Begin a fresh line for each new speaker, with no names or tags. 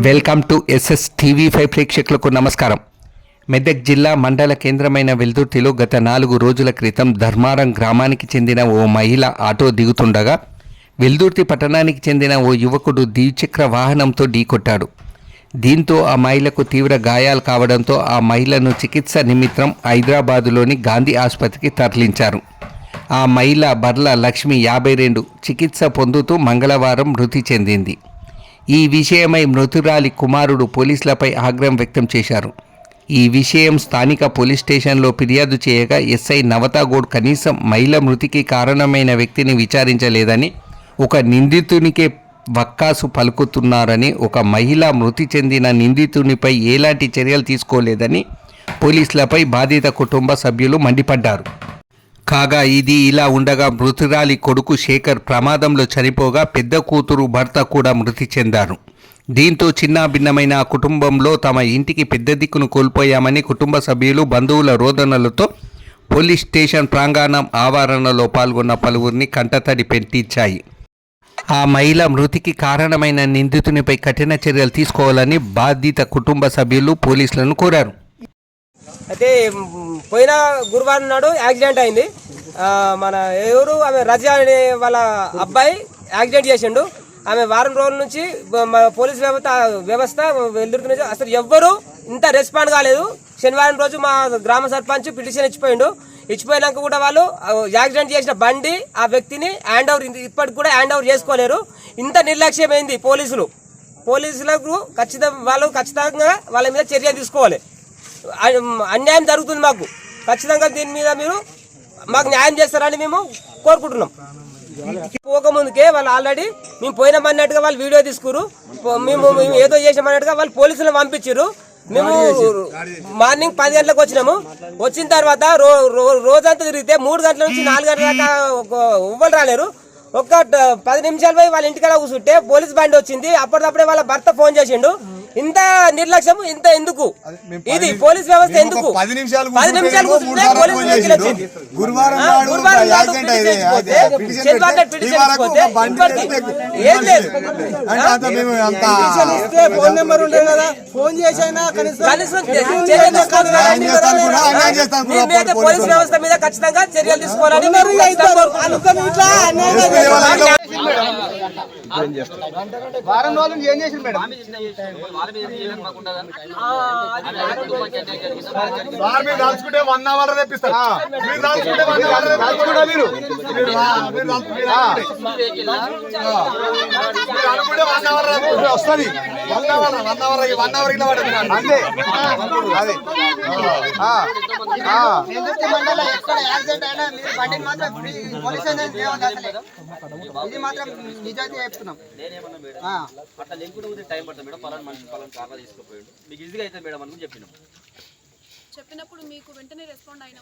Welcome to SS TV5 ప్రేక్షకులకు నమస్కారం. మెదక్ జిల్లా మండల కేంద్రమైన వెల్దుర్తిలో గత 4 రోజుల క్రితం ధర్మారం గ్రామానికి చెందిన ఓ మహిళ ఆటో దిగుతుండగా వెల్దుర్తి పట్టణానికి చెందిన ఓ యువకుడు ద్విచక్ర వాహనంతో ఢీకొట్టాడు. దీంతో ఆ మహిళకు తీవ్ర గాయాలు కావడంతో ఆ మహిళను చికిత్స నిమిత్తం హైదరాబాదులోని గాంధీ ఆసుపత్రికి తరలించారు. ఆ మహిళ బర్ల లక్ష్మి 52 చికిత్స పొందుతూ మంగళవారం మృతి చెందింది. ఈ విషయమై మృతురాలి కుమారుడు పోలీసులపై ఆగ్రహం వ్యక్తం చేశారు. ఈ విషయం స్థానిక పోలీస్ స్టేషన్లో ఫిర్యాదు చేయగా ఎస్ఐ నవతాగౌడ్ కనీసం మహిళ మృతికి కారణమైన వ్యక్తిని విచారించలేదని, ఒక నిందితునికే వక్కాసు పలుకుతున్నారని, ఒక మహిళ మృతి చెందిన నిందితునిపై ఎలాంటి చర్యలు తీసుకోలేదని పోలీసులపై బాధిత కుటుంబ సభ్యులు మండిపడ్డారు. కాగా ఇది ఇలా ఉండగా మృతురాలి కొడుకు శేఖర్ ప్రమాదంలో చనిపోగా పెద్ద కూతురు భర్త కూడా మృతి చెందారు. దీంతో చిన్నాభిన్నమైన ఆ కుటుంబంలో తమ ఇంటికి పెద్ద దిక్కును కోల్పోయామని కుటుంబ సభ్యులు బంధువుల రోదనలతో పోలీస్ స్టేషన్ ప్రాంగణం ఆవరణలో పాల్గొన్న పలువురిని కంటతడి పెట్టించాయి. ఆ మహిళ మృతికి కారణమైన నిందితునిపై కఠిన చర్యలు తీసుకోవాలని బాధిత కుటుంబ సభ్యులు పోలీసులను కోరారు.
అయితే పోయిన గురువారం నాడు యాక్సిడెంట్ అయింది. మన ఎవరు ఆమె రజా అనే వాళ్ళ అబ్బాయి యాక్సిడెంట్ చేసిండు. ఆమె వారం రోజుల నుంచి పోలీస్ వ్యవస్థ వెల్దుర్తి నుంచి అసలు ఎవ్వరూ ఇంత రెస్పాండ్ కాలేదు. శనివారం రోజు మా గ్రామ సర్పంచ్ పిటిషన్ ఇచ్చిపోయినాక కూడా వాళ్ళు యాక్సిడెంట్ చేసిన బండి ఆ వ్యక్తిని ఇప్పటికి కూడా హ్యాండ్ ఓవర్ చేసుకోలేరు. ఇంత నిర్లక్ష్యమైంది పోలీసులకు ఖచ్చితంగా వాళ్ళ మీద చర్య తీసుకోవాలి. అన్యాయం జరుగుతుంది మాకు. ఖచ్చితంగా దీని మీద మీరు మాకు న్యాయం చేస్తారని మేము కోరుకుంటున్నాం. పోకముందుకే వాళ్ళు ఆల్రెడీ మేము పోయినామన్నట్టుగా వాళ్ళు వీడియో తీసుకురు. మేము ఏదో చేసామన్నట్టుగా వాళ్ళు పోలీసులను పంపించారు. మేము మార్నింగ్ 10 గంటలకు వచ్చినాము. వచ్చిన తర్వాత రోజంతా తిరిగితే 3 గంటల నుంచి 4 గంటల దాకా ఎవ్వరు రాలేరు. ఒక్క 10 నిమిషాలు పోయి వాళ్ళ ఇంటికాడ కూర్చుంటే పోలీస్ బండి వచ్చింది. అప్పటికప్పుడే వాళ్ళ భర్త ఫోన్ చేసిండు. ఇంత నిర్లక్ష్యం ఇంత ఎందుకు? ఇది పోలీస్ వ్యవస్థ ఎందుకు? 10 నిమిషాలు కూర్చుంటే పోలీస్ వెహికల్ వచ్చింది. పోలీస్ వ్యవస్థ మీద ఖచ్చితంగా చర్యలు తీసుకోవాలని
వారం రోజులు ఏం చేసింది మేడం? మీరు దాచుకుంటే 1 అవర్ తెప్పిస్తారు. మీరు దాచుకుంటే 1 అవర్ మీరు అనుకుంటే 1 అవర్ వస్తుంది. 1 అవర్ ఇట్లా పడుతుంది అంతే. అదే ఇది మాత్రం నిజాయితీ చెప్తున్నాం.
అట్లా లేకుంటే టైం పడుతుంది మేడం. పలానా కార్లో తీసుకుపోయాడు, మీకు ఈజీగా అయితే మేడం అని చెప్పినప్పుడు మీకు వెంటనే రెస్పాండ్ అయినా